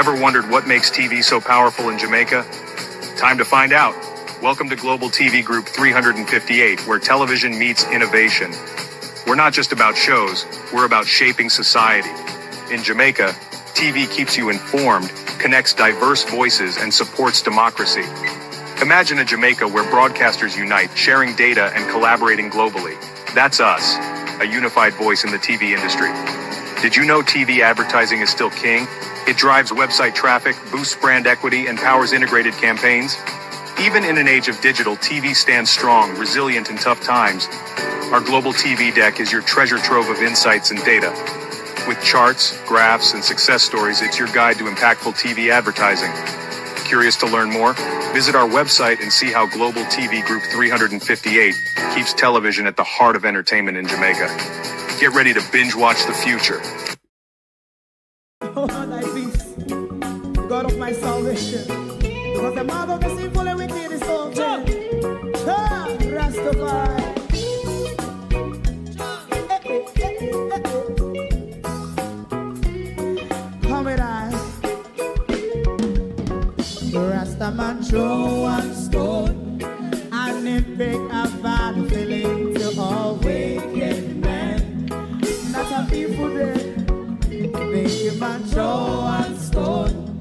Ever wondered what makes TV so powerful in Jamaica? Time to find out. Welcome to Global TV Group 358, where television meets innovation. We're not just about shows, we're about shaping society. In Jamaica, TV keeps you informed, connects diverse voices, and supports democracy. Imagine a Jamaica where broadcasters unite, sharing data and collaborating globally. That's us, a unified voice in the TV industry. Did you know TV advertising is still king? It drives website traffic, boosts brand equity, and powers integrated campaigns. Even in an age of digital, TV stands strong, resilient in tough times. Our Global TV Deck is your treasure trove of insights and data. With charts, graphs, and success stories, it's your guide to impactful TV advertising. Curious to learn more? Visit our website and see how Global TV Group 358 keeps television at the heart of entertainment in Jamaica. Get ready to binge watch the future. Oh, thy peace, God of my salvation, because the mouth of the sinful and wicked is so dead. Rastafari. Come with us. Rastaman throw one stone, and it break a bad feeling to all wicked men. That's a people day. Make a man throw one stone,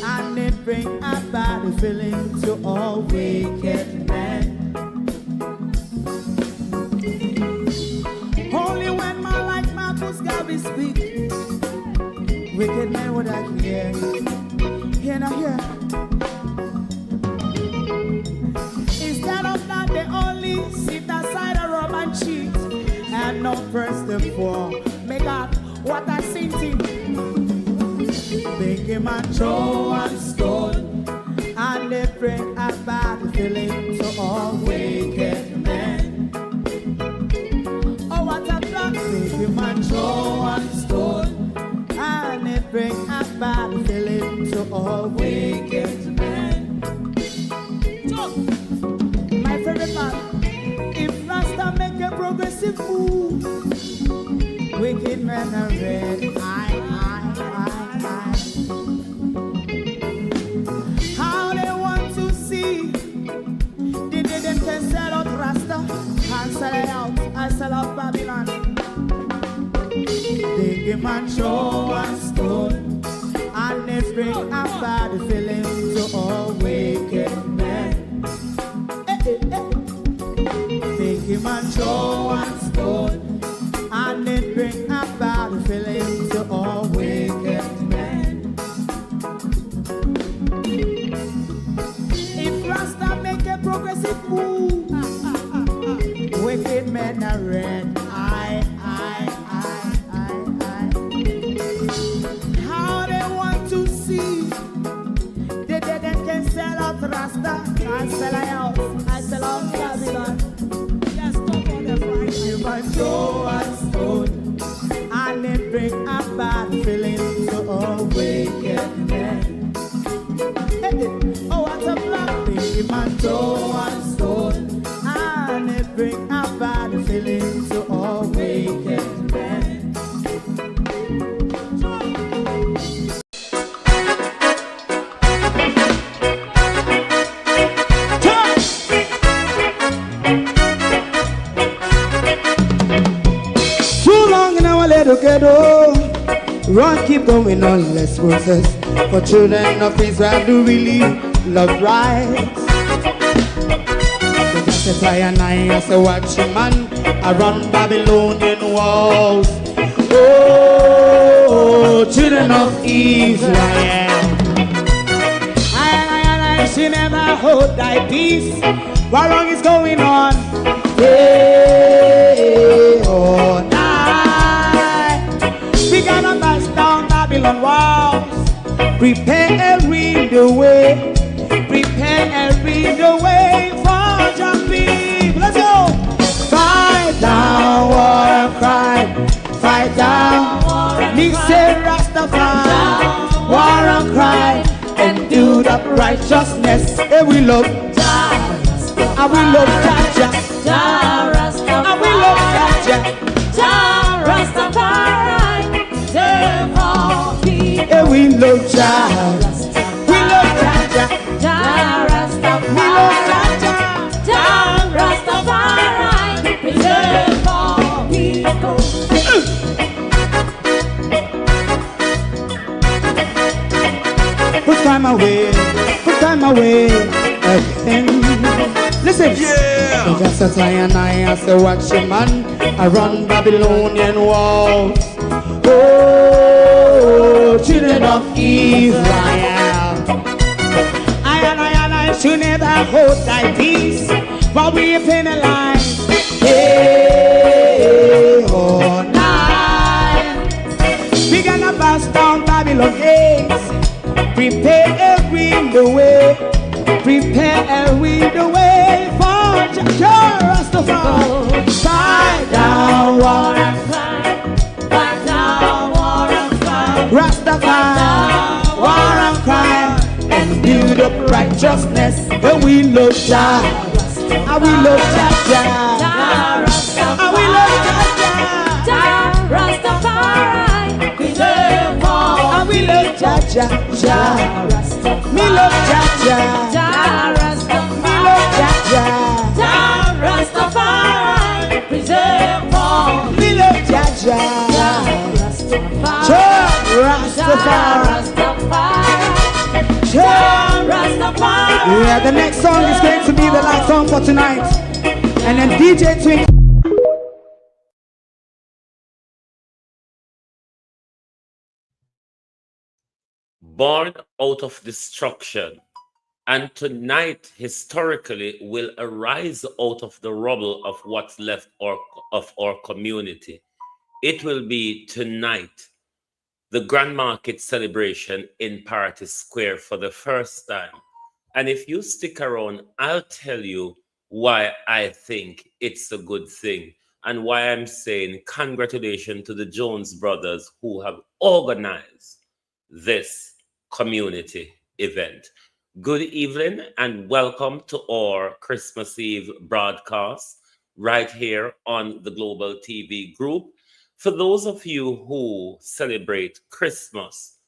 and it bring a bad feeling to all wicked men. Only when man like Marcus Garvey speak, wicked men would I hear. Hear now hear. Instead of that, they only sit aside a rub and cheat, and not first and four. Make up what I seen to. Make a man throw one stone, and they bring a bad feeling to all wicked men. Oh, what a plan. Make a man throw one stone, and they bring a bad feeling to all wicked men. My favorite part, if Rasta make a progressive move, wicked men are red, I. How they want to see, they can sell out Rasta, and sell it out, and sell out Babylon. They give man throw one stone, and they bring a bad feeling to all wicked men. They give man throw one stone, and it bring a bad feeling to all wicked men. If Rasta make a progressive move, wicked men are red. How they want to see, they can sell out Rasta, I sell out, I sell out Babylon. Yes, stop on the price. If I throw one stone, and it bring a bad feeling to all wicked men. Oh, what a black thing, man, throw one stone, and it bring a bad feeling to all wicked men. Run, keep going on, let's process. For children of Israel do really love rights. So just as I and I as a watching man around Babylonian walls. Oh, children of Israel, I she never hold thy peace. What wrong is going on? Day or night, we gonna bust down Babylon walls. Prepare the way, prepare the way for your people. Let's go. Fight down, war and cry. Fight down, me say Rastafari. War and cry and do the righteousness. And we love Jah, and we love Jah, and we love Jah, Rastafari. And we love Jah. We love Jah. Jah Rastafari. We love Jah. Jah Rastafari. Preserve all people. Put time away again. Listen, yeah. Just as I and I as a watchman, I run Babylonian walls. Oh, children of Israel, I should never hold thy peace while we penalize. Hey, oh, night. We gonna bust down Babylon gates. Prepare the way. Prepare the way for Jah Rastafari. Fight down war and crime. Fight down war and crime. Rastafari, war and crime, and build up righteousness. And we love Jah, and we love Jah. Jah Rastafari. And we love Jah. Jah Rastafari. Preserve all. And we love Jah. Jah Rastafari. Me love Jah. Jah Rastafari. Me love Jah. Jah Rastafari. Preserve all. Me love Jah. Jah Rastafari. Jah Rastafari. Jah Rastafari. Yeah, the next song is going to be the last song for tonight. And then DJ Twink. Born out of destruction, and tonight historically will arise out of the rubble of what's left of our community. It will be tonight, the Grand Market celebration in Party Square for the first time. And if you stick around, I'll tell you why I think it's a good thing and why I'm saying congratulations to the Jones brothers who have organized this community event. Good evening and welcome to our Christmas Eve broadcast right here on the Global TV Group. For those of you who celebrate Christmas,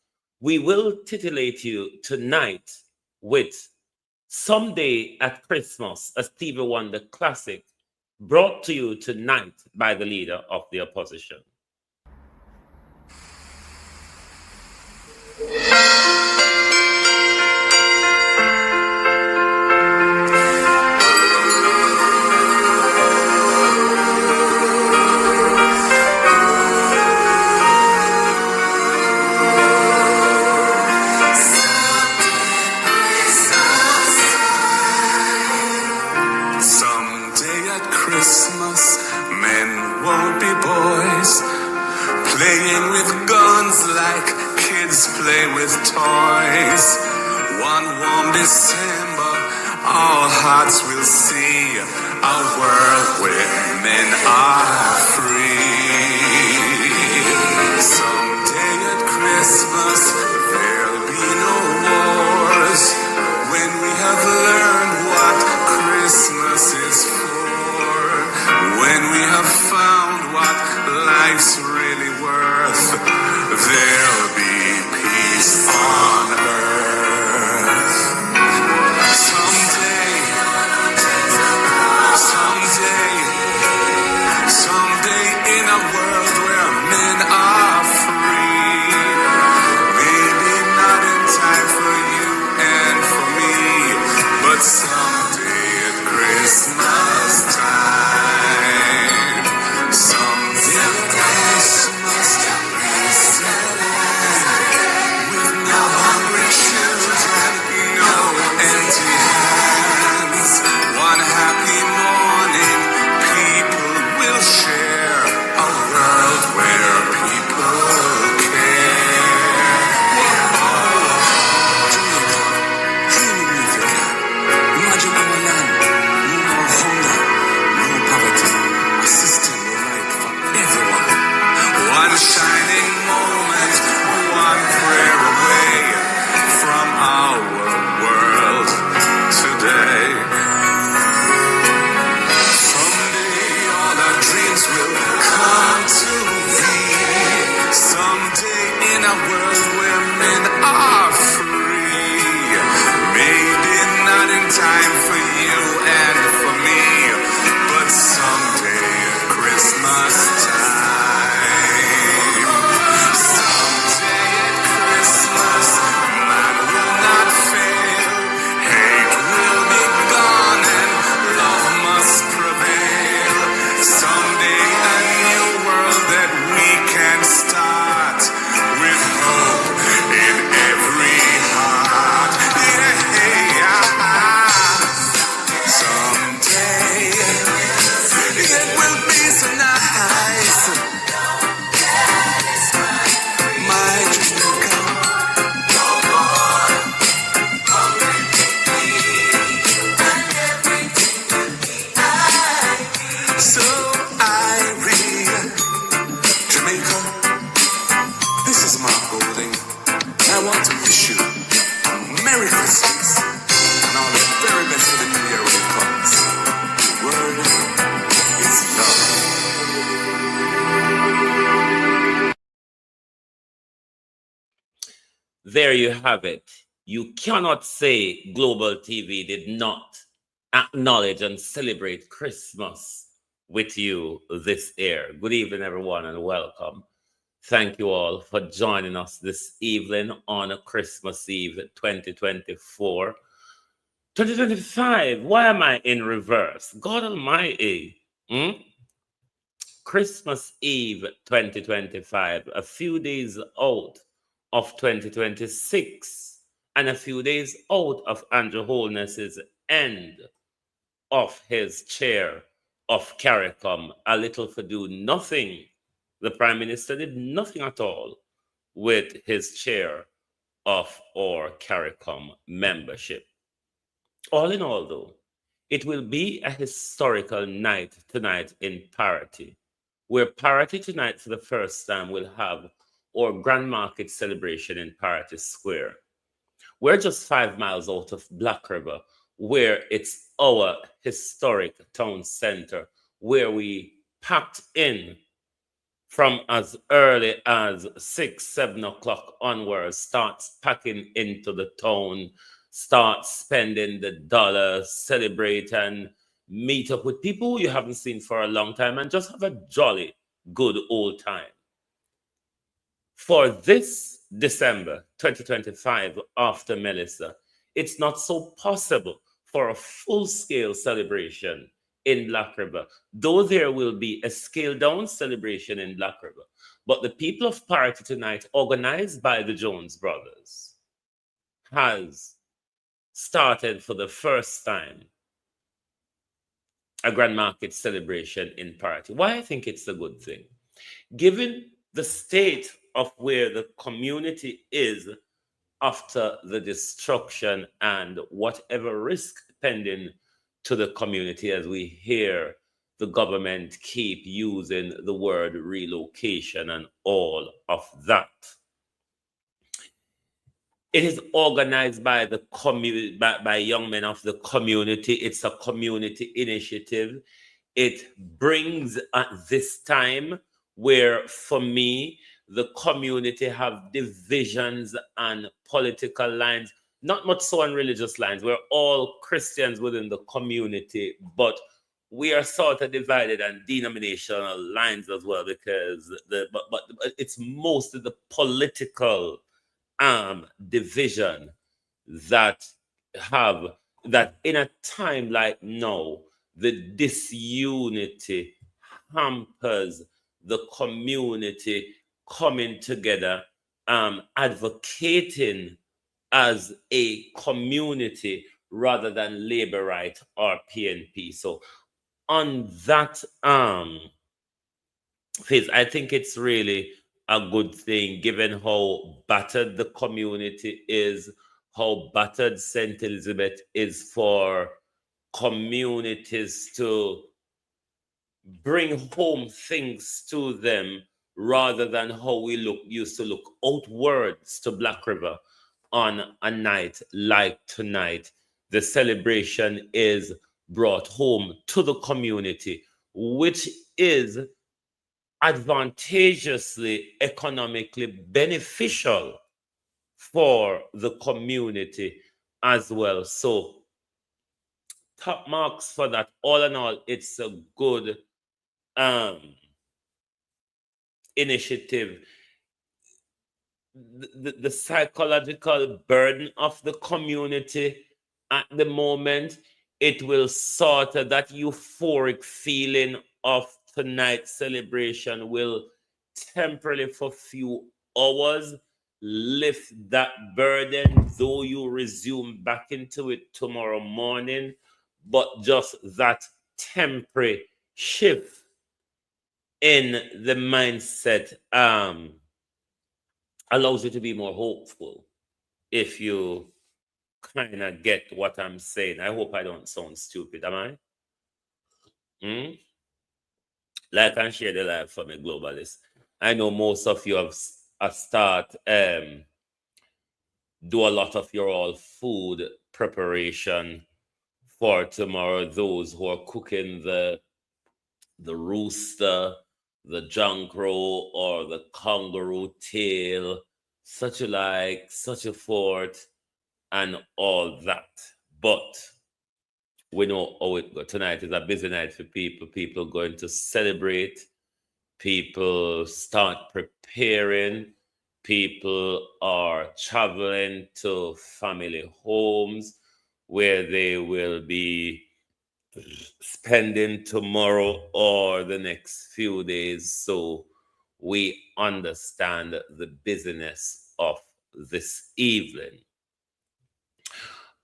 we will titillate you tonight with Someday at Christmas, a Stevie Wonder classic, brought to you tonight by the leader of the opposition. Playing with guns like kids play with toys. One warm December, our hearts will see a world where men are free. Someday at Christmas, there'll be no wars. When we have learned what Christmas is for. When we have found what life's really worth, there'll be peace on earth. Someday in a world where men are free. Maybe not in time for you and for me, but someday at Christmas time. Someday at Christmas with no hungry children, no empty hands. One happy morning, people will share a world where people care. Dream with me if you can. Imagine our land, no more hunger, no poverty, a system right for everyone. One shining moment, one prayer away from our world today. Someday all our dreams will come to be. Someday in a world where men want to wish you Merry Christmas and all the very best for the new year when it comes. The word is love. There you have it. You cannot say Global TV did not acknowledge and celebrate Christmas with you this year. Good evening, everyone, and welcome. Thank you all for joining us this evening on a Christmas Eve 2024. 2025, why am I in reverse? God Almighty. Christmas Eve 2025, a few days out of 2026, and a few days out of Andrew Holness's end of his chair of CARICOM, a little for do nothing. The Prime Minister did nothing at all with his chair of our CARICOM membership. All in all, though, it will be a historical night tonight in Parity, where Parity tonight for the first time will have our Grand Market celebration in Parity Square. We're just 5 miles out of Black River, where it's our historic town center, where we packed in from as early as 6, 7 o'clock onwards, starts packing into the town, start spending the dollars, celebrate and meet up with people you haven't seen for a long time and just have a jolly good old time. For this December 2025 after Melissa, it's not so possible for a full-scale celebration in Black River, though there will be a scaled-down celebration in Black River. But the people of Parity tonight, organized by the Jones brothers, has started for the first time a Grand Market celebration in Parity. Why I think it's a good thing? Given the state of where the community is after the destruction and whatever risk pending to the community, as we hear the government keep using the word relocation and all of that. It is organized by the community, by young men of the community. It's a community initiative. It brings at this time where, for me, the community have divisions and political lines, not much so on religious lines. We're all Christians within the community, but we are sort of divided on denominational lines as well, because but it's mostly the political division that in a time like now, the disunity hampers the community coming together, advocating as a community rather than Labour Right or PNP. So on that phase, I think it's really a good thing, given how battered the community is, how battered St. Elizabeth is, for communities to bring home things to them rather than how we used to look outwards to Black River on a night like tonight. The celebration is brought home to the community, which is advantageously economically beneficial for the community as well. So top marks for that. All in all, it's a good initiative. The psychological burden of the community at the moment, it will sort of, that euphoric feeling of tonight's celebration will temporarily, for a few hours, lift that burden, though you resume back into it tomorrow morning. But just that temporary shift in the mindset allows you to be more hopeful, if you kind of get what I'm saying. I hope I don't sound stupid, am I? Like and share the live for me, Globalist. I know most of you have start do a lot of your all food preparation for tomorrow. Those who are cooking the rooster, the jankro, or the kangaroo tail, such a like, such a fort, and all that. But we know how it goes. Tonight is a busy night for people. People going to celebrate. People start preparing. People are traveling to family homes where they will be spending tomorrow or the next few days. So we understand the busyness of this evening.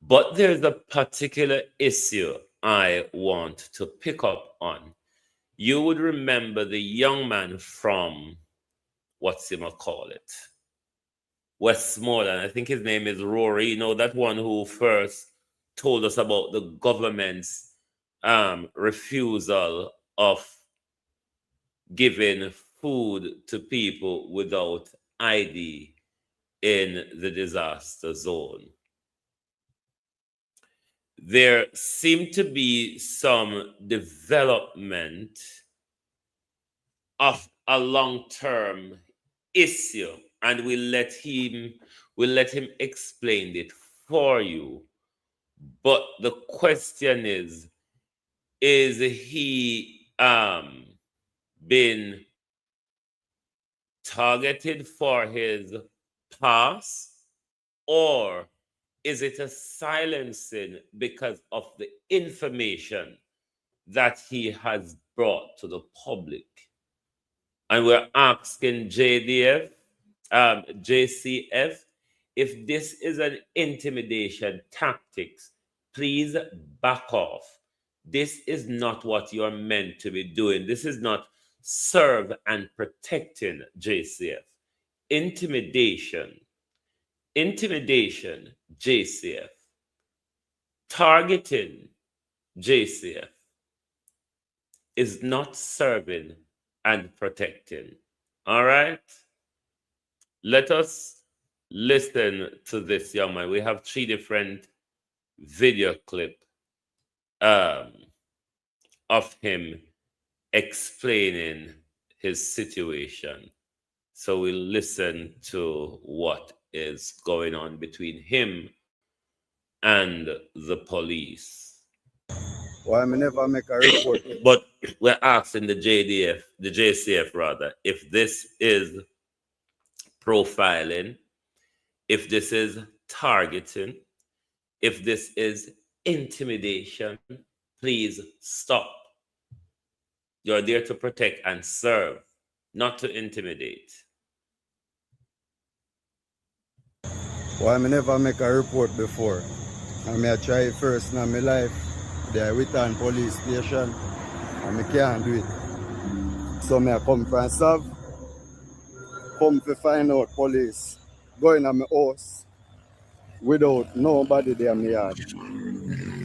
But there's a particular issue I want to pick up on. You would remember the young man from, what's him call it? Westmoreland. I think his name is Rory. You know, that one who first told us about the government's refusal of giving food to people without ID in the disaster zone. There seemed to be some development of a long-term issue, and we'll let him explain it for you. But the question is he been targeted for his past, or is it a silencing because of the information that he has brought to the public? And we're asking JCF if this is an intimidation tactics, please back off. This is not what you're meant to be doing. This is not serve and protecting JCF. Intimidation, JCF. Targeting JCF is not serving and protecting. All right? Let us listen to this young man. We have 3 different video clips of him explaining his situation. So we'll listen to what is going on between him and the police. Why me never make a report? But we're asking the JCF rather, if this is profiling, if this is targeting, if this is intimidation, please stop. You're there to protect and serve, not to intimidate. Why me never make a report before? And me I try it first in my life. There with an police station and me can't do it. So me I come from Sav, come to find out police, going at my house without nobody there in my yard.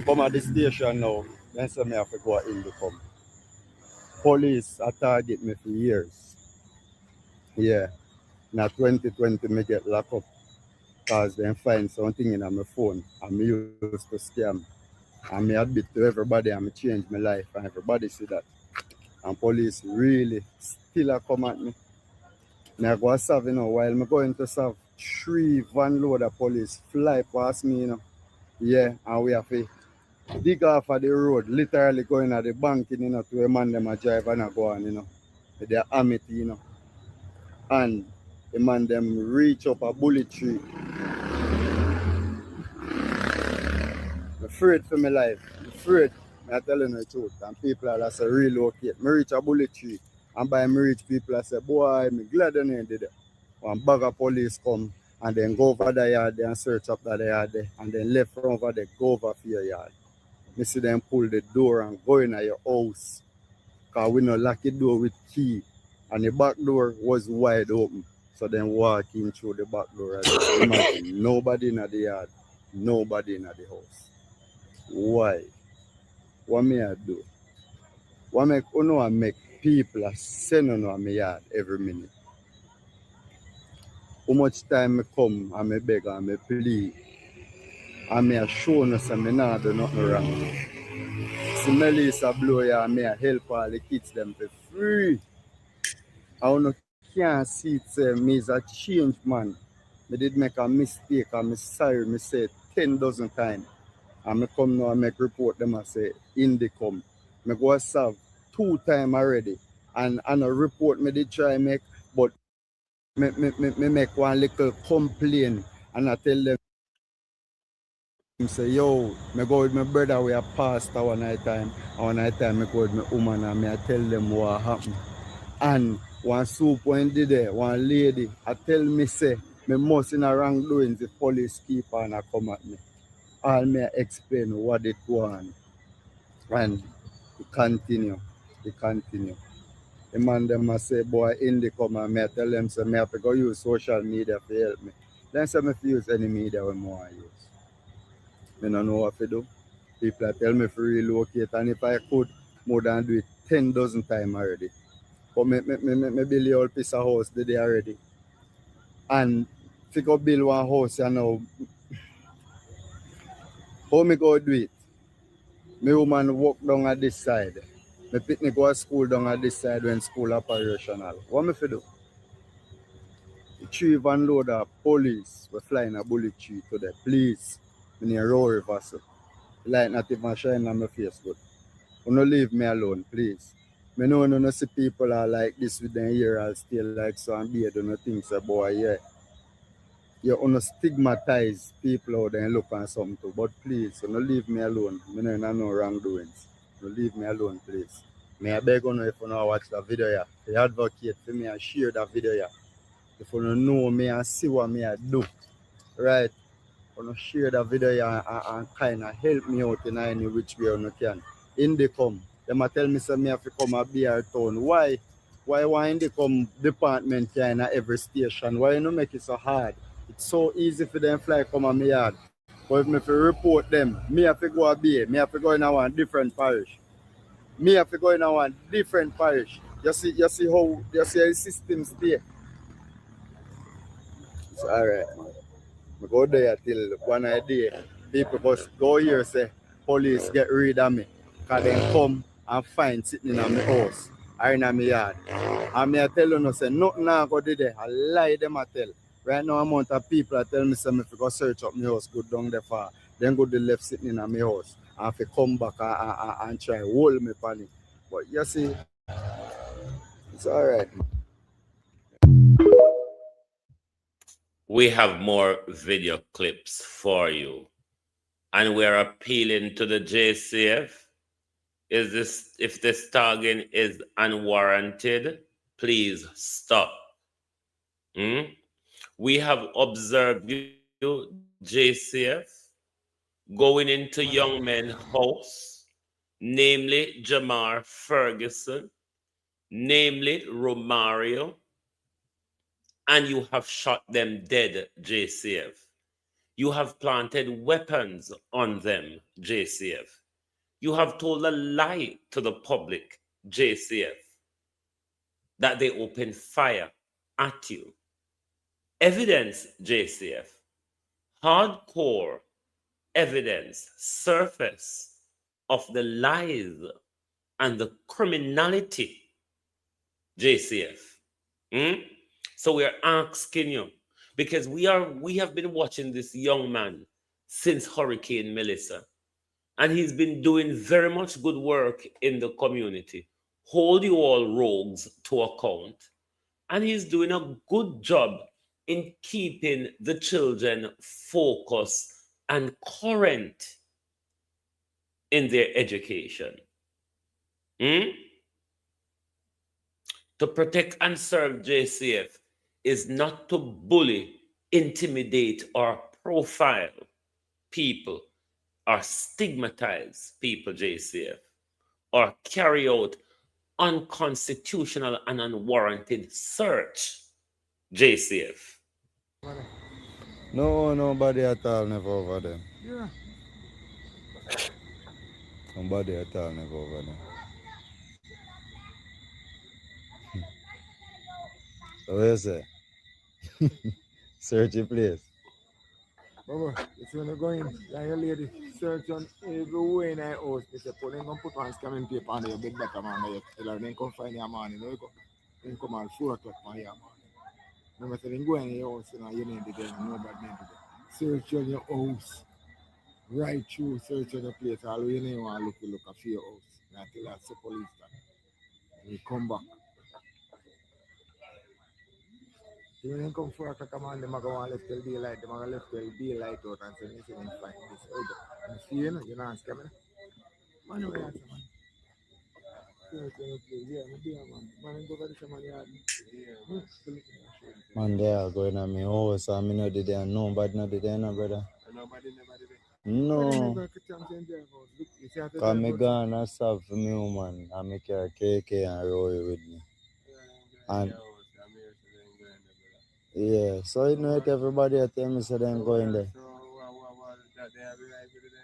Come at the station now, then say me have to go in to come. Police are target me for years. Yeah. Now 2020 me get locked up because they find something in my phone and me used to scam. And me admit to everybody and me change my life and everybody see that. And police really still come at me. Me I go serve, you know, while me going to serve, 3 van load of police fly past me, you know. Yeah, and we have to dig off of the road, literally going at the banking, you know, to a man them a drive and a go on, you know. With their amity, you know. And the man them reach up a bullet tree. I'm afraid for my life. I'm afraid. I'm telling you the truth. And people are say relocate. Me reach a bullet tree. And by me reach people I say, boy, me glad they did it. One bag of police come and then go over the yard and search up that yard there. And then left from over there, go over for your yard. Me see them pull the door and go in your house. Because we no lock the door with key. And the back door was wide open. So then walk in through the back door. Imagine, nobody in the yard. Nobody in the house. Why? What may I do? What make make people send on my yard every minute? how much time me come and me beg and me plead. And me a show no say me nah do nothing wrong. See Melissa blow ya and me a help all the kids them for free. I no can't see it say me is a change man. Me did make a mistake and me sorry, me say 10 dozen times. And me come now and make report them and say, in the come. Me go serve 2 times already. And a report me did try make, but me make one little complaint and I tell them, say, yo, me go with my brother, we are pastor one night time. And one night time me go with my woman and me I tell them what happened. And one soup when did there, one lady, I tell me say, me must in a wrongdoing, the police keep on a come at me. All me explain what it want. And it continue. The man them must say, boy, in the come and me I tell them, say, me have to go use social media to help me. Then say me fi use any media when I use. Me don't know what to do. People tell me to relocate, and if I could, more than do it 10 dozen times already. But me build a whole piece of house today already. And if I go build one house, you know, how me go do it? My woman walk down at this side. My picnic go to school down at this side when school operational. What me fi do? The 3 van load of police were flying a bullet tree today. Please, me need a roll reversal. Light not even shine on my face good. Don't leave me alone, please. Me know no see people are like this with them ear all still like so and beard and things say boy, yeah. You wanna stigmatize people out there and look on something too. But please, don't leave me alone. Me know no wrongdoings. Don't leave me alone, please. Me I beg you if you know watch the video here. You advocate for me and share that video here. If you don't know me and see what me I do. Right? You share that video here and kind of help me out in any which way you can. In the come. Them a tell me say me have to come a BR town. Why? Why in the come department here in every station? Why you no make it so hard? It's so easy for them fly come on my yard. But if me have to report them, me have to go a BA. Me have to go in a one different parish. Me have to go in a one different parish. You see how the system stay. It's alright, man. I go there till one idea. People just go here say police get rid of me. Because they come and find sitting in my house or in my yard. And me I tell you no say nothing now go there. I lie them I tell. Right now amount of people I tell me say if you go search up my house, go down there far. Then go to the left sitting in my house. And if you come back and try hold me on it. But you see, it's alright. We have more video clips for you. And we're appealing to the JCF. If this tagging is unwarranted, please stop. We have observed you, JCF, going into young men's house, namely Jamar Ferguson, namely Romario, and you have shot them dead, JCF. You have planted weapons on them, JCF. You have told a lie to the public, JCF, that they opened fire at you. Evidence, JCF, hardcore evidence, surface of the lies and the criminality, JCF. So we are asking you, because we have been watching this young man since Hurricane Melissa, and he's been doing very much good work in the community. Hold you all rogues to account, and he's doing a good job in keeping the children focused and current in their education. To protect and serve JCF is not to bully, intimidate, or profile people, or stigmatize people, JCF, or carry out unconstitutional and unwarranted search, JCF. No, nobody at all never over there. Yeah. Nobody at all never over there. So what you say? Search the place. Baba, it's when you go in, like a lady, search on everywhere in our house. They say, put them come put one scamming paper on your bed better man. You tell her, then come find your man. You know, then come at 4 o'clock on your man. Remember, say, then go in your house, you know, you need to get nobody need to get. Search on your house. Right through, search on the place. All you know, you want to look for your house. Until that's the police that. You come back. When they come 4 o'clock, man, they're going to left till daylight. They're going to left till daylight out and say, listen, I'm fine. This, and see, you know, you're not scamming. Man, you answer, man. Man, go to the man yard. Man, they are going to my house, and I know they there. Nobody know they there, no, brother. Nobody never did it. No. Because me gonna serve for me, woman, and me carry KK and Roy with me. And yeah, so you know it, everybody at tell me so then going there.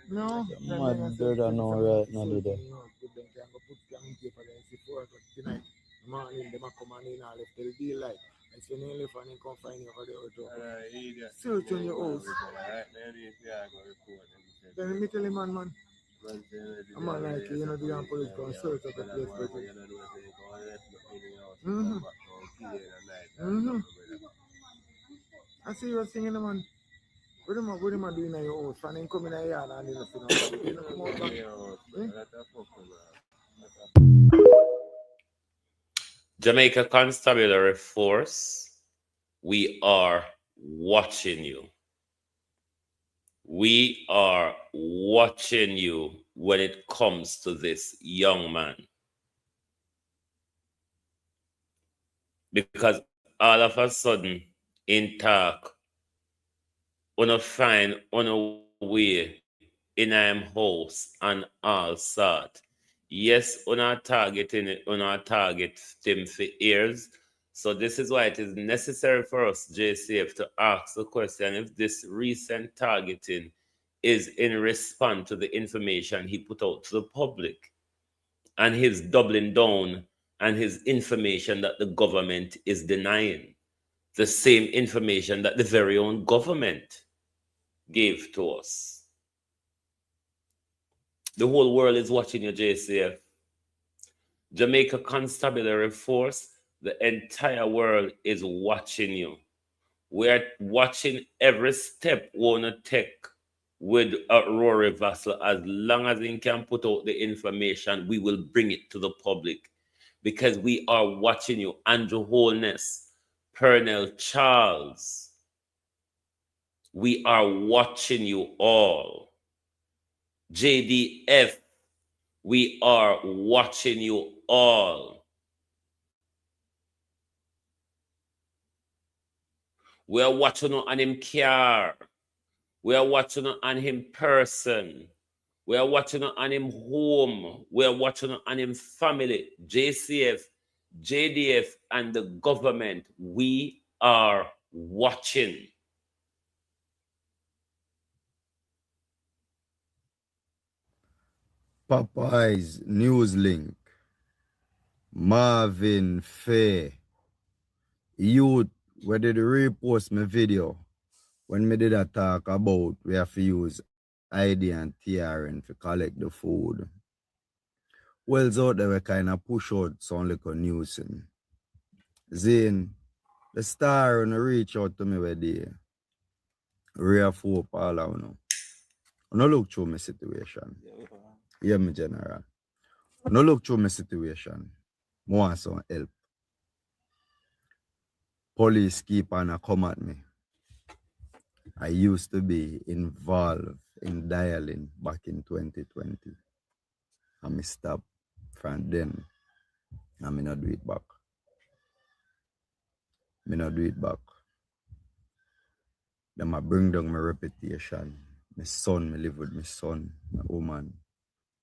No, My brother no right now do that. Morning, they might come on in and left till daylight. And so they left and they come find you over there. Search on your house. Then me tell him, man. I'm not like you know, the police can search up the place. I see you singing, man. What am I doing in your house? Fanning coming in your yard and you know, Jamaica Constabulary Force, we are watching you. We are watching you when it comes to this young man. Because all of a sudden, in talk, on find on a way in our house and all sort. Yes, on our targeting it, on our target them for years. So this is why it is necessary for us, JCF, to ask the question if this recent targeting is in response to the information he put out to the public and his doubling down and his information that the government is denying. The same information that the very own government gave to us. The whole world is watching you, JCF. Jamaica Constabulary Force, the entire world is watching you. We're watching every step we want to take with Rory Vassell. As long as he can put out the information, we will bring it to the public because we are watching you. Andrew Holness, Pernell Charles, we are watching you all. JDF, we are watching you all. We are watching you on him car. We are watching you on him person. We are watching you on him home. We are watching you on him family. JCF, JDF, and the government, we are watching. Popeyes News Link. Marvin Faye. Youth, where did you repost my video? When me did a talk about we have to use ID and TRN to collect the food. Wells out there were kind of push out some little news. Zane, the star and reach out to me where they real hope all I know. No look through my situation. Yeah, me general. No look through my situation. I want some help. Police keep on come at me. I used to be involved in dialing back in 2020. And I stopped from then. And I not do it back. I not do it back. Then I bring down my reputation. My son, I live with my son, my woman,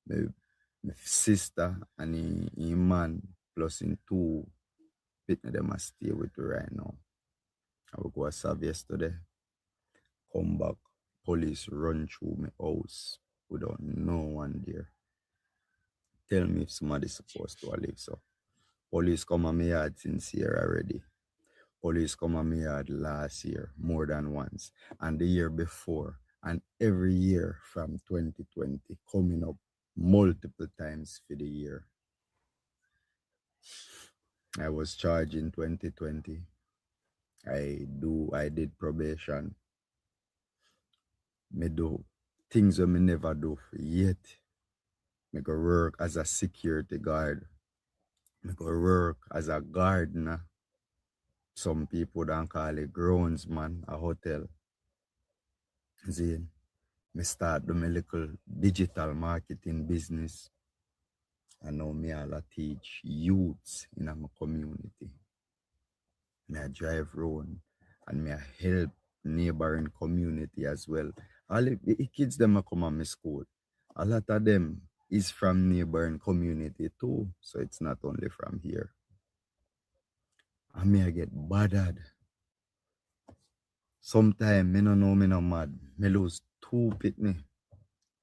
my sister, and his man, plus in two people them I stay with right now. I will go to serve yesterday. Come back, police run through my house without no one there. Tell me if somebody's supposed to live so. Police come on my yard sincere already. Police come on me yard last year more than once, and the year before, and every year from 2020 coming up multiple times for the year. I was charged in 2020. I did probation. Me do things that me never do yet. Me go work as a security guard. Me go work as a gardener. Some people don't call it groundsman, a hotel. Then me start do my little digital marketing business. And now me all teach youths in my community. Me I drive round and me I help neighboring community as well. All the kids them a come on my school. A lot of them is from neighboring community too. So it's not only from here. And me I get bothered. Sometimes me no know me no mad. Me lose 2 pitney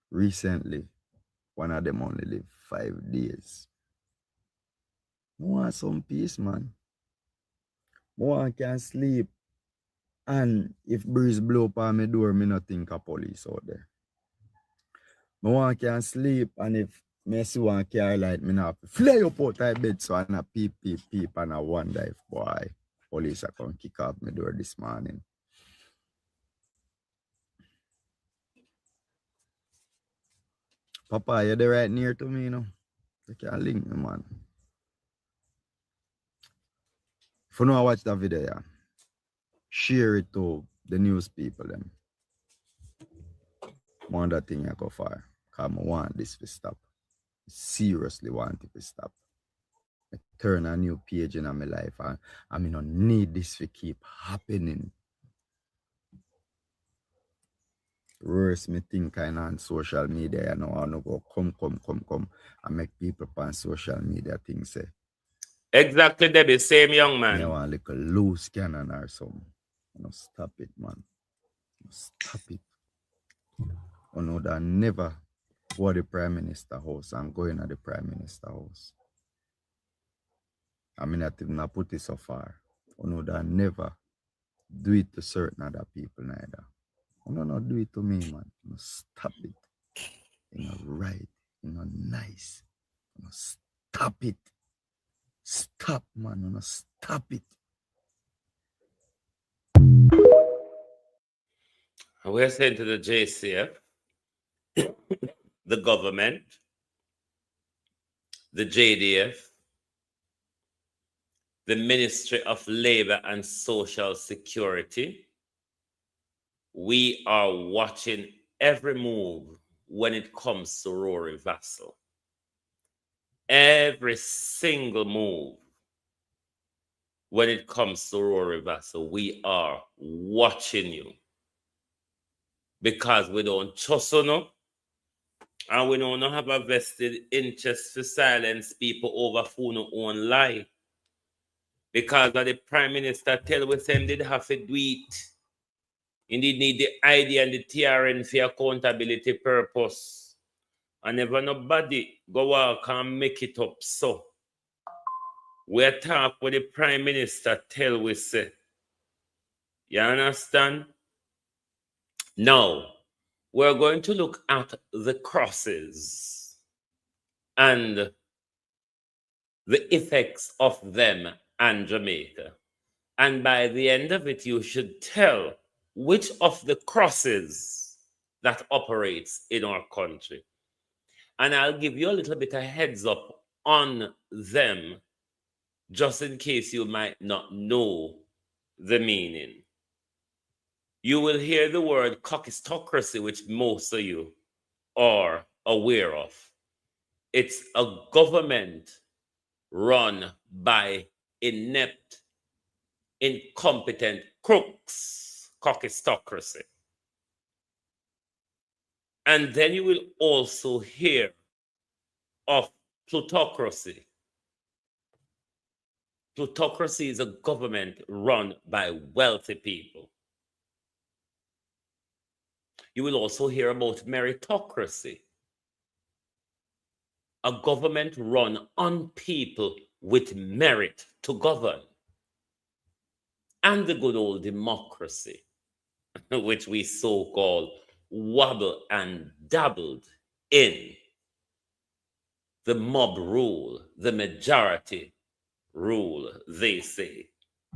recently. One of them only live 5 days. I want some peace, man. I can sleep. And if breeze blow up on my door, me not think of police out there. I can sleep, and if me see one car light, me not fly up out of bed, so I not peep, and I wonder if, boy, police are going to kick off my door this morning. Papa, you're there right near to me, you know. You can link me, man. If you know I watch that video, yeah, share it to the news people, them. One that thing I go for. Because I want this to stop. Seriously want it to stop. I turn a new page in my life, and I mean, I need this to keep happening. Worse, me think kind of on social media, you know, I want to go come, and make people on social media think say. Exactly, Debbie, same young man. I want like a loose cannon or something. You know, stop it, man. Stop it. You know, that never go to the Prime Minister house and going to the Prime Minister house. I mean, I didn't put it so far. You know, that never do it to certain other people neither. You know, not do it to me, man. You know, stop it. You know, right. You know, nice. You know, stop it. Stop, man. You know, stop it. We're saying to the JCF, the government, the JDF, the Ministry of Labor and Social Security, we are watching every move when it comes to Rory Vassell. Every single move when it comes to Rory Vassell, we are watching you. Because we don't trust you, and we don't have a vested interest to silence people over phone own lie. Because of the Prime Minister tell us him did have to do it. Indeed need the ID and the TRN for accountability purpose. And never nobody go walk and make it up so. We talk with the Prime Minister tell we say. You understand? Now, we're going to look at the crosses and the effects of them and Jamaica. And by the end of it, you should tell which of the crosses that operates in our country. And I'll give you a little bit of heads up on them, just in case you might not know the meaning. You will hear the word cockistocracy, which most of you are aware of. It's a government run by inept, incompetent crooks, cockistocracy. And then you will also hear of plutocracy. Plutocracy is a government run by wealthy people. You will also hear about meritocracy, a government run on people with merit to govern. and the good old democracy, which we so called wobble and dabbled in, the mob rule, the majority rule, they say.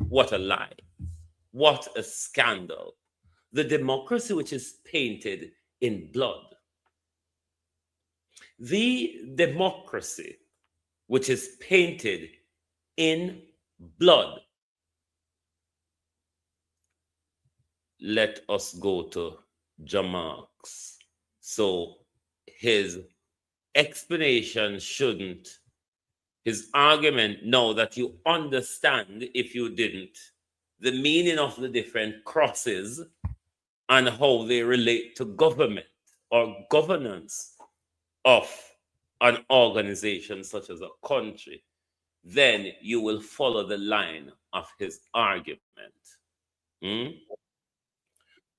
What a lie. What a scandal. The democracy which is painted in blood. The democracy which is painted in blood. Let us go to Jamarx. So his explanation shouldn't, his argument, now that you understand, if you didn't, the meaning of the different crosses and how they relate to government or governance of an organization such as a country, then you will follow the line of his argument.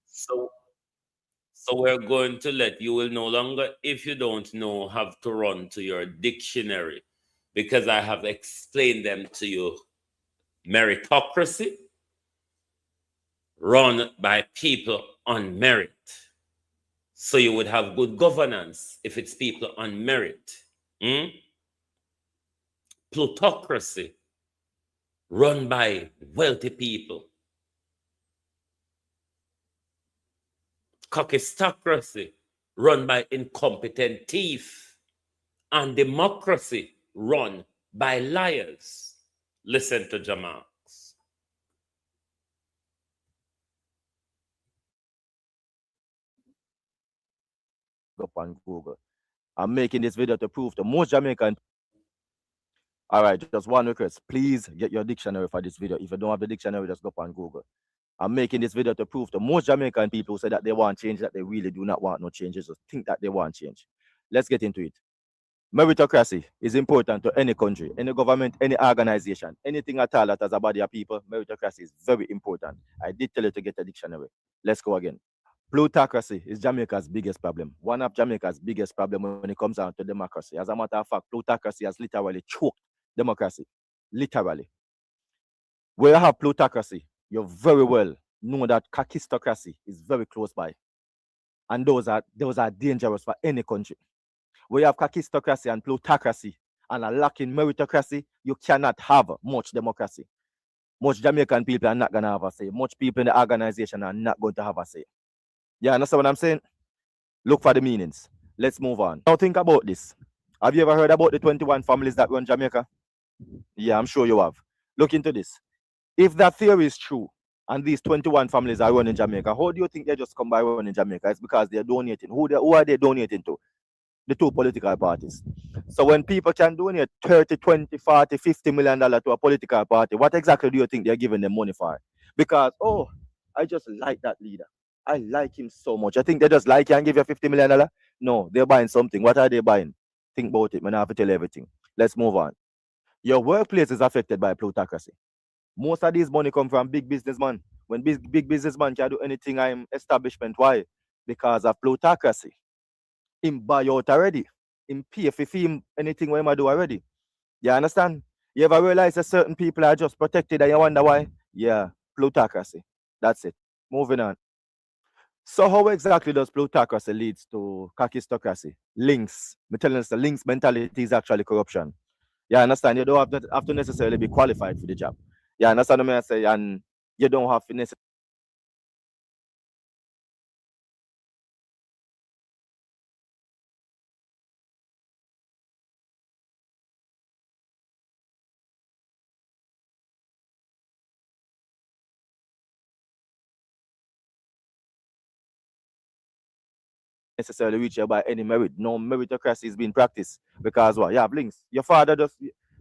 So we're going to let you will no longer, if you don't know, have to run to your dictionary, because I have explained them to you. Meritocracy, run by people on merit. So you would have good governance if it's people on merit. Plutocracy, run by wealthy people. Cockistocracy, run by incompetent thief. And democracy, run by liars. Listen to Jamarx. Up on Google. I'm making this video to prove to most Jamaican. All right, just one request. Please get your dictionary for this video. If you don't have the dictionary, just go up on Google. I'm making this video to prove to most Jamaican people who say that they want change, that they really do not want no changes, or think that they want change. Let's get into it. Meritocracy is important to any country, any government, any organization, anything at all that has a body of people. Meritocracy is very important. I did tell you to get a dictionary. Let's go again. Plutocracy is Jamaica's biggest problem. One of Jamaica's biggest problems when it comes down to democracy. As a matter of fact, plutocracy has literally choked democracy. Literally. Where you have plutocracy, you very well know that kakistocracy is very close by. And those are dangerous for any country. Where you have kakistocracy and plutocracy and a lack in meritocracy, you cannot have much democracy. Much Jamaican people are not going to have a say. Much people in the organization are not going to have a say. Yeah, understand what I'm saying? Look for the meanings. Let's move on. Now think about this. Have you ever heard about the 21 families that run Jamaica? Yeah, I'm sure you have. Look into this. If that theory is true, and these 21 families are running Jamaica, how do you think they just come by running Jamaica? It's because they're donating. Who are they donating to? The two political parties. So when people can donate 30, 20, 40, $50 million to a political party, what exactly do you think they're giving them money for? Because, oh, I just like that leader. I like him so much. I think they just like you and give you $50 million. No, they're buying something. What are they buying? Think about it. Man, I have to tell you everything. Let's move on. Your workplace is affected by plutocracy. Most of these money come from big businessmen. When big businessman can do anything, I'm establishment. Why? Because of plutocracy. Him buy out already. Him pay if him anything what him do already. You understand? You ever realize that certain people are just protected and you wonder why? Yeah, plutocracy. That's it. Moving on. So how exactly does plutocracy leads to kakistocracy? Links. I'm telling you, the links mentality is actually corruption. You understand? You don't have to necessarily be qualified for the job. You understand what I say? And you don't have to necessarily reach here by any merit. No meritocracy is being practiced because what? You have links. Your father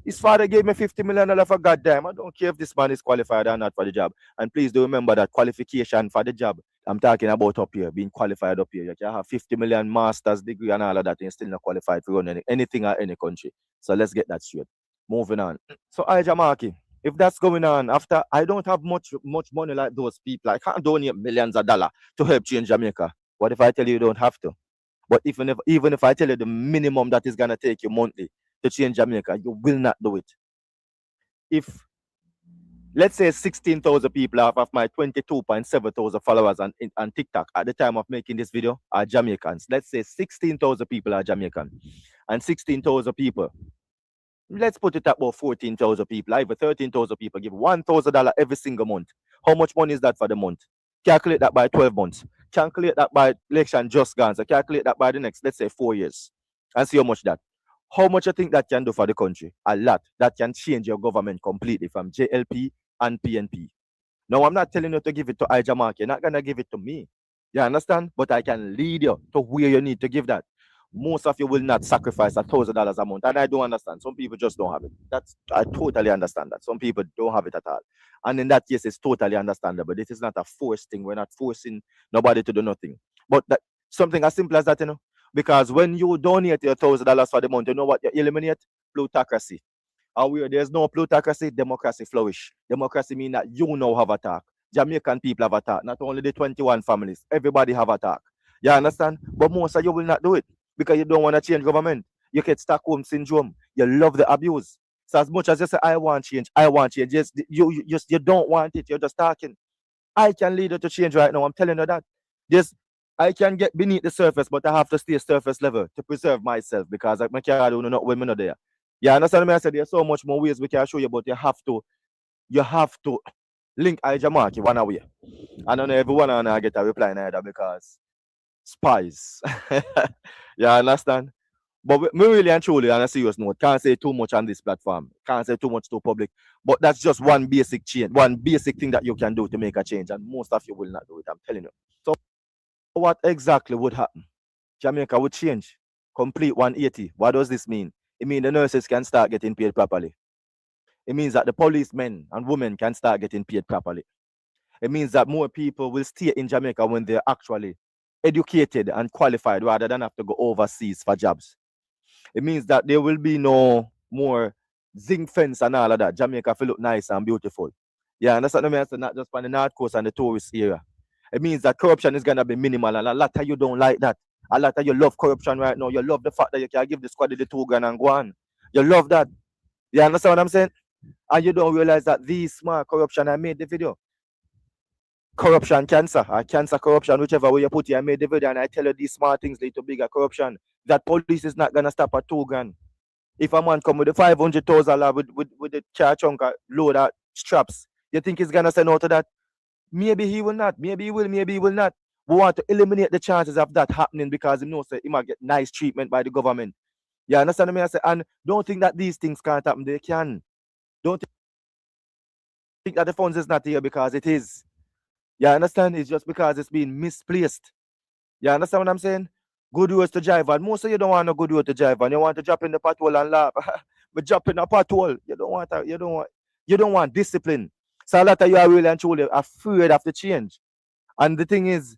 his father gave me $50 million for goddamn. I don't care if this man is qualified or not for the job. And please do remember that qualification for the job I'm talking about up here, being qualified up here. You can have 50 million master's degree and all of that, and you're still not qualified to run anything or any country. So let's get that straight. Moving on. So Jamaki, if that's going on after I don't have much money like those people, I can't donate millions of dollars to help change Jamaica. What if I tell you don't have to? But even if I tell you the minimum that is gonna take you monthly to change Jamaica, you will not do it. If let's say 16,000 people out of my 22,700 followers on TikTok at the time of making this video are Jamaicans. Let's say 16,000 people are Jamaican. And 16,000 people, let's put it at about 14,000 people, either 13,000 people give $1,000 every single month. How much money is that for the month? Calculate that by 12 months. Calculate that by election just gone. So calculate that by the next, let's say 4 years. And see how much that. How much you think that can do for the country? A lot. That can change your government completely from JLP and PNP. Now, I'm not telling you to give it to Ijamark. You're not going to give it to me. You understand? But I can lead you to where you need to give that. Most of you will not sacrifice $1,000 a month. And I don't understand. Some people just don't have it. I totally understand that. Some people don't have it at all. And in that case, it's totally understandable. This is not a forced thing. We're not forcing nobody to do nothing. But that something as simple as that, you know. Because when you donate your $1,000 for the month, you know what you eliminate? Plutocracy. And where there's no plutocracy, democracy flourish. Democracy means that you now have a talk. Jamaican people have a talk. Not only the 21 families. Everybody have a talk. You understand? But most of you will not do it because you don't want to change government. You get Stockholm syndrome. You love the abuse. So as much as you say, I want change, you don't want it. You're just talking. I can lead you to change right now. I'm telling you that. I can get beneath the surface, but I have to stay surface level to preserve myself because I can't do not women are there. You understand me? I said there's so much more ways we can show you, but you have to link Ijamark one way. I don't know everyone and I get a reply neither because spies. You understand? But me really and truly, on a serious note, can't say too much on this platform. Can't say too much to public. But that's just one basic change, one basic thing that you can do to make a change. And most of you will not do it, I'm telling you. So what exactly would happen? Jamaica would change. Complete 180. What does this mean? It means the nurses can start getting paid properly. It means that the policemen and women can start getting paid properly. It means that more people will stay in Jamaica when they're actually educated and qualified rather than have to go overseas for jobs. It means that there will be no more zinc fence and all of that. Jamaica will look nice and beautiful. Yeah, and that's what I mean. Not just on the North Coast and the tourist area. It means that corruption is going to be minimal, and a lot of you don't like that. A lot of you love corruption right now. You love the fact that you can give the squad the $2,000 and go on. You love that. You understand what I'm saying? And you don't realize that these small corruption, I made the video. Corruption, cancer, or cancer corruption, whichever way you put it, I made the video and I tell you these small things lead to bigger corruption. That police is not going to stop at $2,000. If a man come with the $500,000 with the car trunk load of straps, you think he's going to say no to that? Maybe he will not. Maybe he will. Maybe he will not. We want to eliminate the chances of that happening because he knows that he might get nice treatment by the government. You understand me? I say, and don't think that these things can't happen. They can. Don't think that the funds is not here because it is. You understand? It's just because it's being misplaced. You understand what I'm saying? Good roads to drive on. Most of you don't want a good road to drive on. You want to drop in the pothole and laugh. But drop in a pothole. You don't want discipline. So a lot of you are really and truly afraid of the change. And the thing is,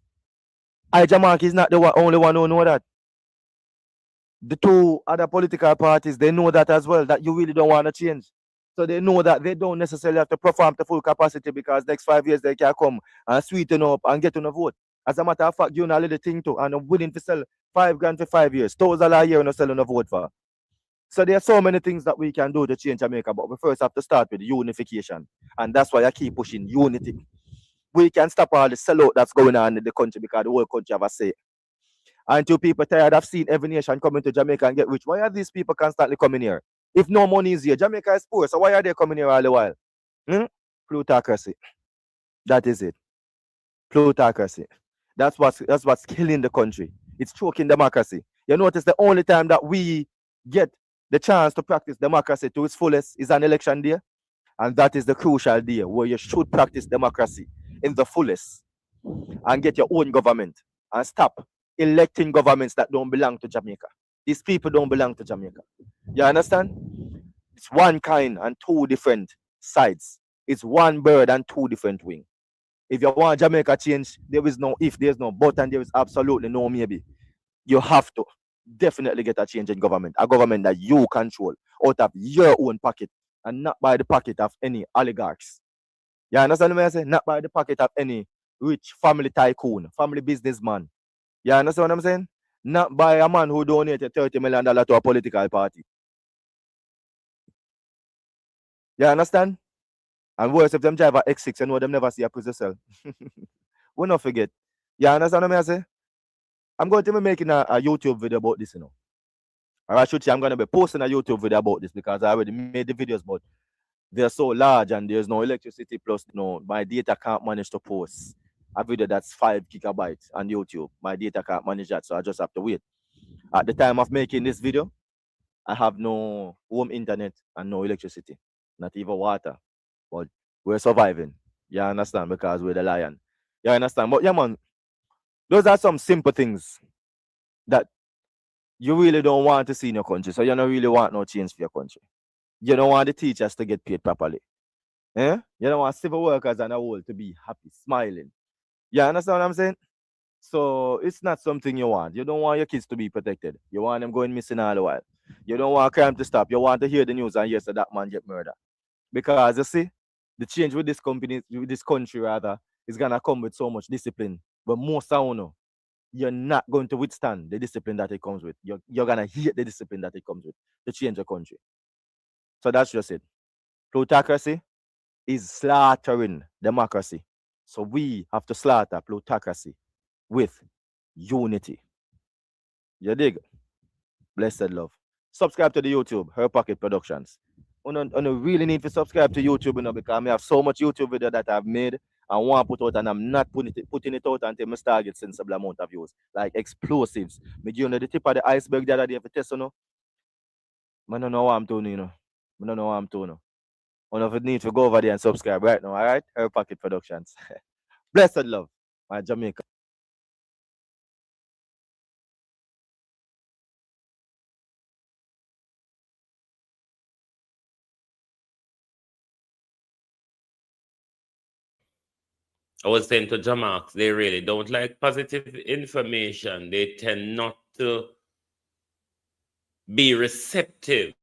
Ijamark is not the only one who know that. The two other political parties, they know that as well, that you really don't want to change. So they know that they don't necessarily have to perform to full capacity because next 5 years they can come and sweeten up and get on a vote. As a matter of fact, you know a little thing too, and I'm willing to sell $5,000 for 5 years. $1,000 a year and not selling a vote for. So there are so many things that we can do to change Jamaica, but we first have to start with unification. And that's why I keep pushing unity. We can stop all the sellout that's going on in the country because the whole country have a say. And two people tired of seeing every nation coming to Jamaica and get rich. Why are these people constantly coming here? If no money is here, Jamaica is poor. So why are they coming here all the while? Plutocracy. That is it. Plutocracy. That's what's killing the country. It's choking democracy. You notice the only time that we get the chance to practice democracy to its fullest is an election day. And that is the crucial day where you should practice democracy in the fullest and get your own government and stop electing governments that don't belong to Jamaica. These people don't belong to Jamaica. You understand? It's one kind and two different sides. It's one bird and two different wings. If you want Jamaica change, there is no if, there's no but, and there is absolutely no maybe. You have to definitely get a change in government. A government that you control out of your own pocket and not by the pocket of any oligarchs. You understand what I say? Not by the pocket of any rich family tycoon, family businessman. You understand what I'm saying? Not by a man who donated $30 million to a political party. You understand? And worse, if them drive a X6, you know them never see a prison cell. We not forget. You understand what I say? I'm going to be making a YouTube video about this, you know. Or I should say I'm going to be posting a YouTube video about this because I already made the videos, but they're so large and there's no electricity, plus my data can't manage to post a video that's 5 gigabytes on YouTube. My data can't manage that, so I just have to wait. At the time of making this video, I have no home internet and no electricity, not even water. But we're surviving. You understand? Because we're the lion. You understand? But yeah, man, those are some simple things that you really don't want to see in your country. So you don't really want no change for your country. You don't want the teachers to get paid properly. Eh? You don't want civil workers and a whole to be happy, smiling. You understand what I'm saying? So it's not something you want. You don't want your kids to be protected. You want them going missing all the while. You don't want crime to stop. You want to hear the news and hear that man get murdered. Because you see, the change with this company, with this country rather, is gonna come with so much discipline. But most of you know, you're not going to withstand the discipline that it comes with. You're gonna hate the discipline that it comes with to change the country. So that's just it. Plutocracy is slaughtering democracy. So we have to slaughter plutocracy with unity. You dig? Blessed love. Subscribe to the YouTube, Her Pocket Productions. I really need to subscribe to YouTube, you know, because I have so much YouTube video that I've made and want to put out, and I'm not putting it out until I start get sensible amount of views. Like explosives. Me give you the tip of the iceberg the other day for test, you know. I don't know what I'm doing, you know. I don't know what I'm doing. One of you need to go over there and subscribe right now, all right? Her Pocket Productions. Blessed love, my Jamaica. I was saying to Jamax, they really don't like positive information. They tend not to be receptive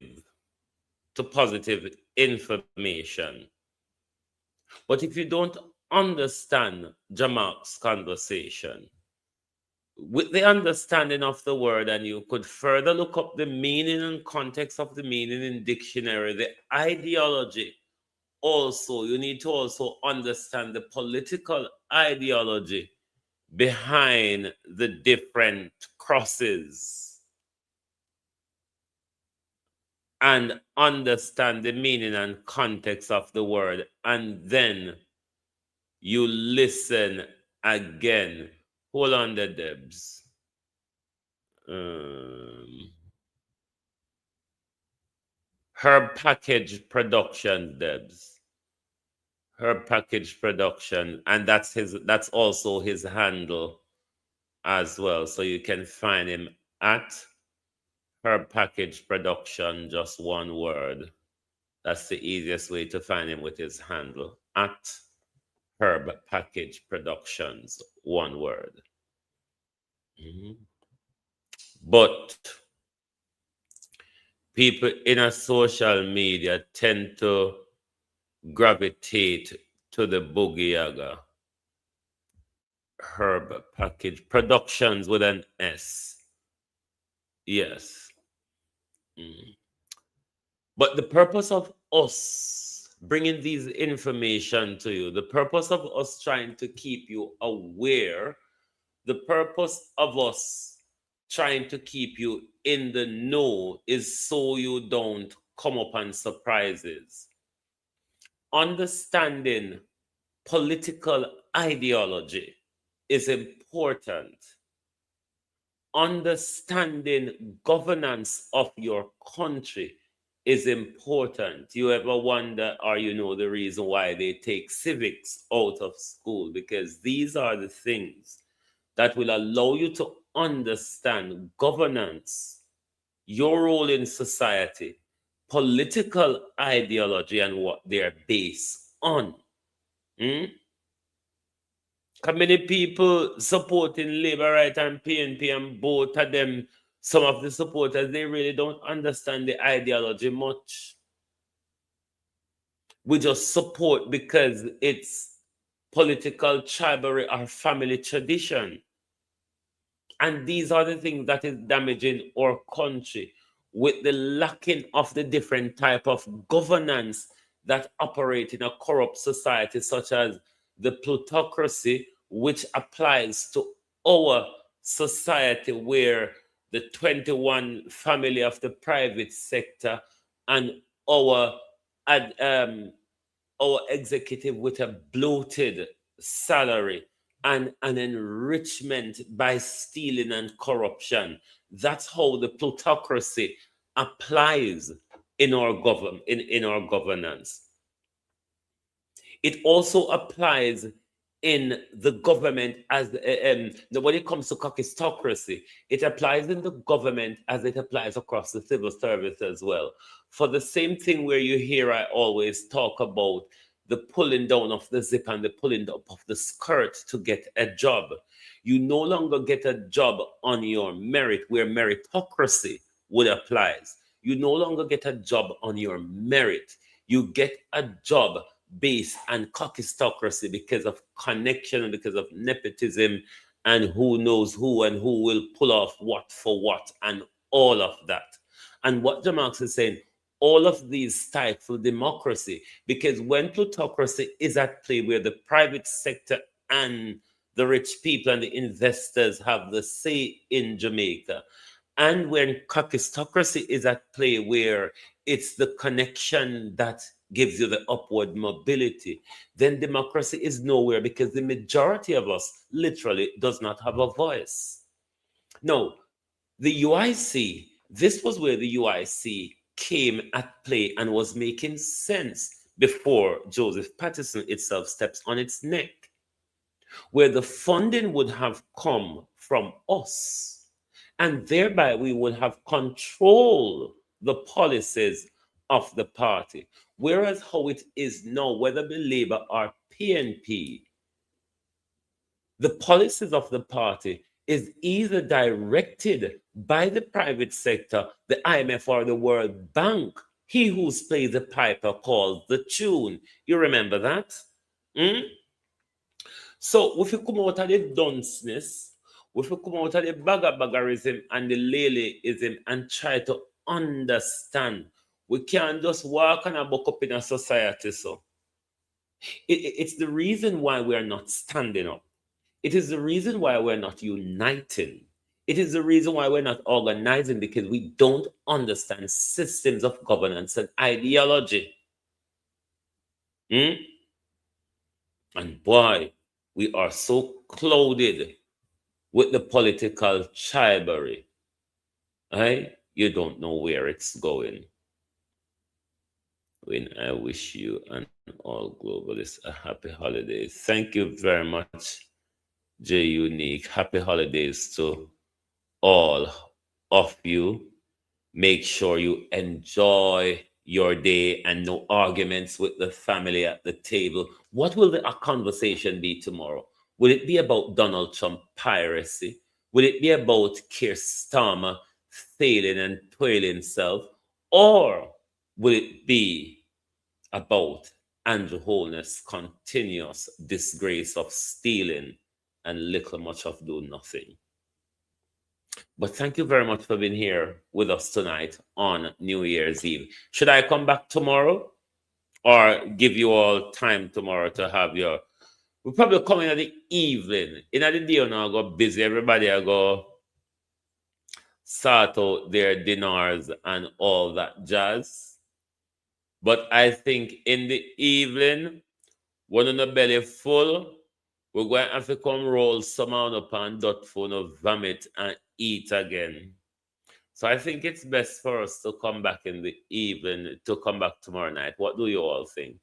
to positive information. But if you don't understand Jamax's conversation, with the understanding of the word, and you could further look up the meaning and context of the meaning in dictionary, the ideology, also, you need to also understand the political ideology behind the different crosses and understand the meaning and context of the word, and then you listen again. Hold on there, Debs. Her Package Production, Debs. Her Package Production, and that's also his handle as well. So you can find him at Her Package Production, just one word. That's the easiest way to find him, with his handle at Herb Package Productions, one word. But people in a social media tend to gravitate to the Boogie Yaga. Herb Package Productions with an S. Yes. But the purpose of us bringing these information to you, the purpose of us trying to keep you aware, the purpose of us trying to keep you in the know is so you don't come upon surprises. Understanding political ideology is important. Understanding governance of your country is important. You ever wonder, or you know the reason why they take civics out of school? Because these are the things that will allow you to understand governance, your role in society, political ideology, and what they're based on. How many people supporting Labour Right and PNP, and both of them, some of the supporters, they really don't understand the ideology much. We just support because it's political, tribal, or family tradition. And these are the things that is damaging our country, with the lacking of the different type of governance that operate in a corrupt society, such as the plutocracy, which applies to our society, where the 21 family of the private sector and our our executive with a bloated salary and an enrichment by stealing and corruption. That's how the plutocracy applies in our in our governance. It also applies in the government as when it comes to cocistocracy, it applies in the government as it applies across the civil service as well. For the same thing where you hear I always talk about the pulling down of the zip and the pulling up of the skirt to get a job. You no longer get a job on your merit, where meritocracy would apply. You no longer get a job on your merit. You get a job based on cocistocracy because of connection and because of nepotism and who knows who and who will pull off what for what and all of that. And what Marx is saying, all of these stifle democracy, because when plutocracy is at play, where the private sector and the rich people and the investors have the say in Jamaica, and when cocistocracy is at play, where it's the connection that gives you the upward mobility, then democracy is nowhere, because the majority of us literally does not have a voice. No, the UIC, this was where the UIC came at play and was making sense before Joseph Patterson itself steps on its neck, where the funding would have come from us, and thereby we would have control the policies of the party. Whereas how it is now, whether the Labour or PNP, the policies of the party is either directed by the private sector, the IMF or the World Bank. He who plays the piper calls the tune. You remember that? So if you come out of the dunceness, if you come out of the baggarism and the lelyism and try to understand, we can't just walk and buck up in a society. So it's the reason why we are not standing up. It is the reason why we're not uniting. It is the reason why we're not organizing, because we don't understand systems of governance and ideology. And boy, we are so clouded with the political chivalry. You don't know where it's going. When I wish you and all globalists a happy holidays. Thank you very much, J Unique. Happy holidays to all of you. Make sure you enjoy your day and no arguments with the family at the table. What will the conversation be tomorrow? Will it be about Donald Trump piracy? Will it be about Keir Starmer failing and toiling self? Or will it be about Andrew Holness' continuous disgrace of stealing and little much of doing nothing? But thank you very much for being here with us tonight on New Year's Eve. Should I come back tomorrow or give you all time tomorrow to have your... We'll probably come in at the evening. In the day, I go busy. Everybody I go sort out their dinners and all that jazz. But I think in the evening, when the belly full, we're going to have to come roll some out up and dot phone of vomit and eat again. So I think it's best for us to come back in the evening, to come back tomorrow night. What do you all think?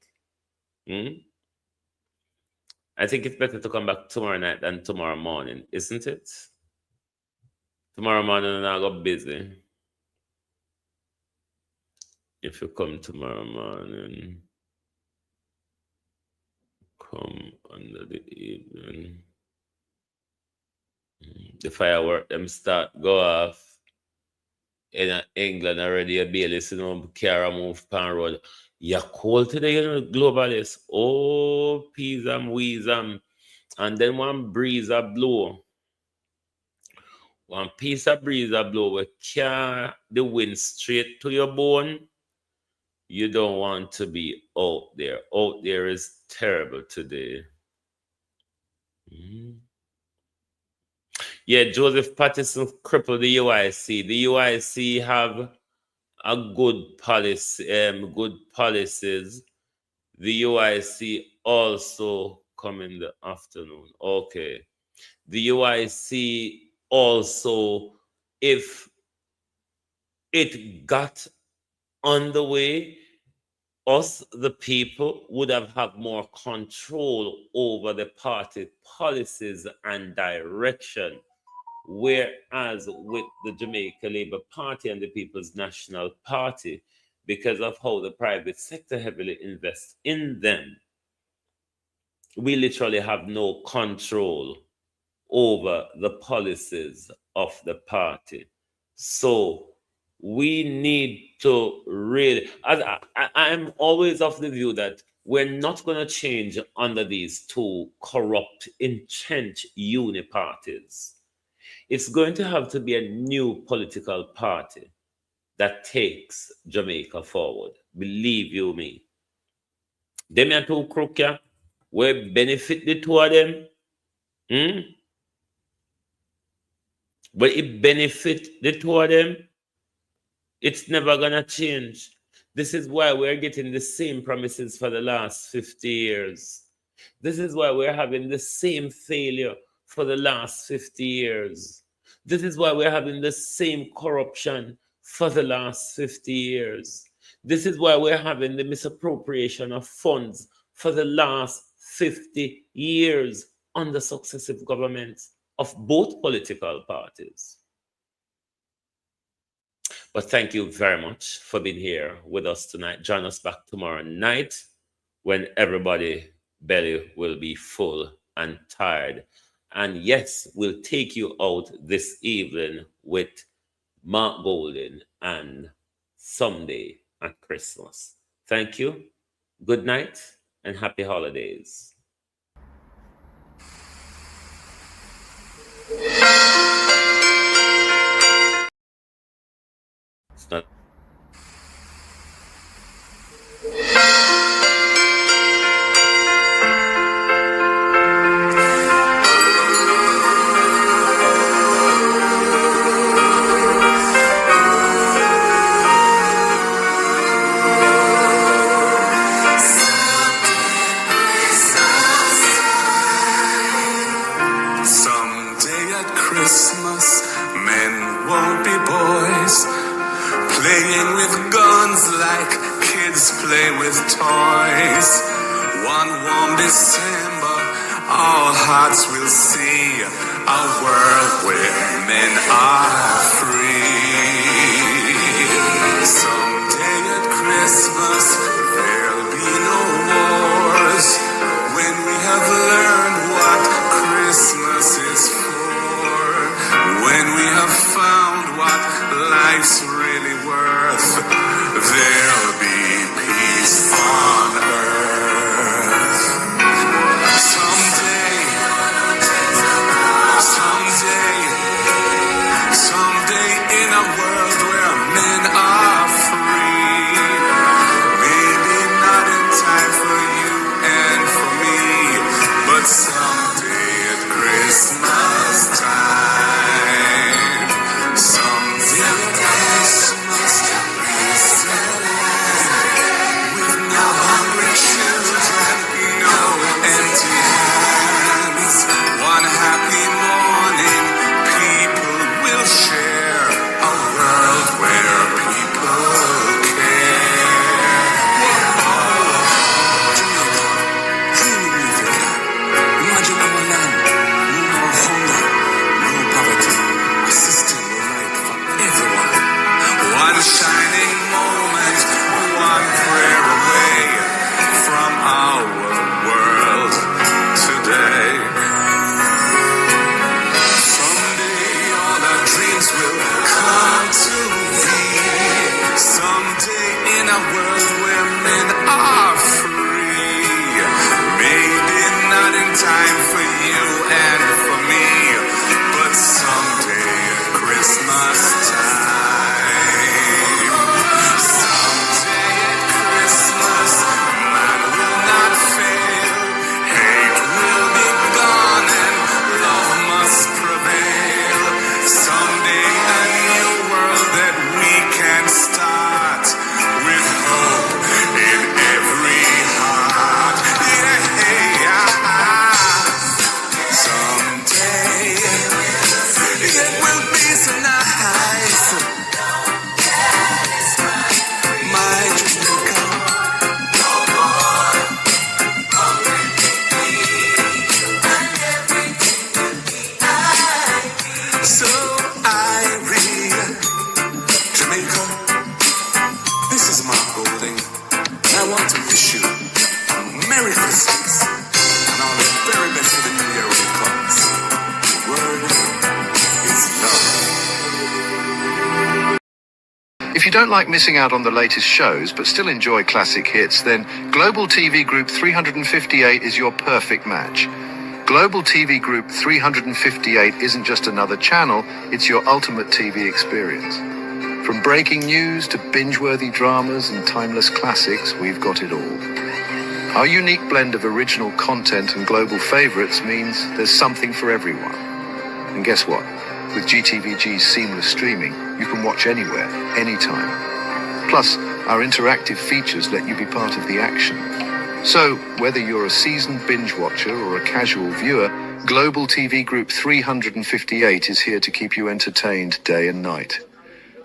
I think it's better to come back tomorrow night than tomorrow morning, isn't it? Tomorrow morning I go busy. If you come tomorrow morning, come under the evening. The firework them start go off in England already. A Bailey, you know, car move pan road. You're cold today, you know, globalist. Oh, peas and wheeze and then one breeze a blow. One piece of breeze a blow will carry the wind straight to your bone. You don't want to be out there. Out there is terrible today. Yeah, Joseph Patterson crippled the UIC. The UIC have a good policy, good policies. The UIC also come in the afternoon. Okay. The UIC also, if it got on the way, us, the people, would have had more control over the party policies and direction. Whereas with the Jamaica Labour Party and the People's National Party, because of how the private sector heavily invests in them, we literally have no control over the policies of the party. So we need to really, I'm always of the view that we're not going to change under these two corrupt, entrenched uniparties. It's going to have to be a new political party that takes Jamaica forward. Believe you me. Them are two crooked, we benefit the two of them. But it benefit the two of them. It's never gonna change. This is why we're getting the same promises for the last 50 years. This is why we're having the same failure for the last 50 years. This is why we're having the same corruption for the last 50 years. This is why we're having the misappropriation of funds for the last 50 years under successive governments of both political parties. But thank you very much for being here with us tonight. Join us back tomorrow night when everybody belly will be full and tired. And yes, we'll take you out this evening with Mark Golden and Someday at Christmas. Thank you. Good night and happy holidays. It's not. Someday at Christmas, men won't be boys, playing with guns like kids play with toys. One warm December, all hearts will see a world where men are free. Someday at Christmas, there'll be no wars when we have learned what Christmas is for. When we have found what life's really worth, there'll be peace on earth. Someday, in a world where men are free. Maybe not in time for you and for me, but someday at Christmas time. Someday at Christmas with no hungry children, no empty hands. One happy morning, people will share a world where people care. Dream with me if you can. Imagine our land, no more hunger, no poverty. A system of light for everyone. One shining moment, one prayer away from our world today. Someday all our dreams will come to be. Someday in a world where men are free. Maybe not in time for you and for me, but someday at Christmas time. Someday at If you don't like missing out on the latest shows but still enjoy classic hits, then Global TV Group 358 is your perfect match. Global TV Group 358 isn't just another channel, it's your ultimate TV experience. From breaking news to binge-worthy dramas and timeless classics, we've got it all. Our unique blend of original content and global favorites means there's something for everyone. And guess what? With GTVG's seamless streaming, you can watch anywhere, anytime. Plus, our interactive features let you be part of the action. So, whether you're a seasoned binge watcher or a casual viewer, Global TV Group 358 is here to keep you entertained day and night.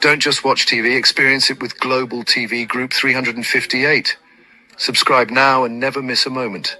Don't just watch TV, experience it with Global TV Group 358. Subscribe now and never miss a moment.